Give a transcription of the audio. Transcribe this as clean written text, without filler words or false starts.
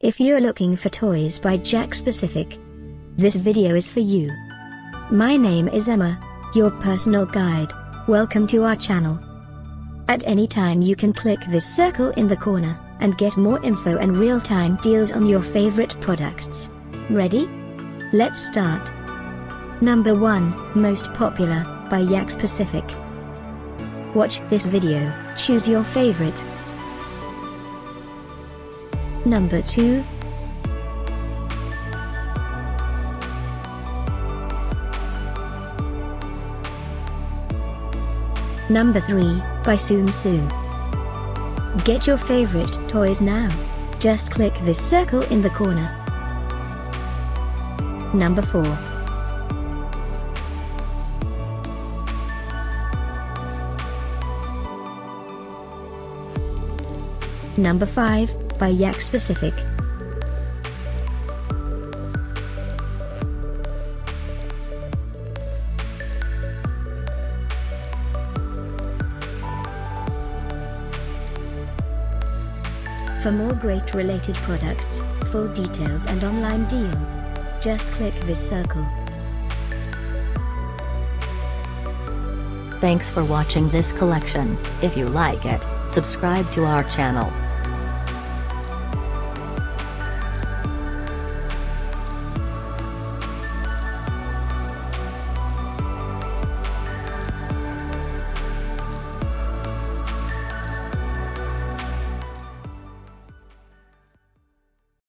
If you're looking for toys by Jakks Pacific, this video is for you. My name is Emma, your personal guide. Welcome to our channel. At any time you can click this circle in the corner, and get more info and real-time deals on your favorite products. Ready? Let's start. Number 1, Most Popular, by Jakks Pacific. Watch this video, choose your favorite. Number 2. Number 3, by Tsum. Get your favorite toys now. Just click this circle in the corner. Number 4. Number 5, by Jakks Pacific. For more great related products, full details and online deals, just click this circle. Thanks for watching this collection. If you like it, subscribe to our channel.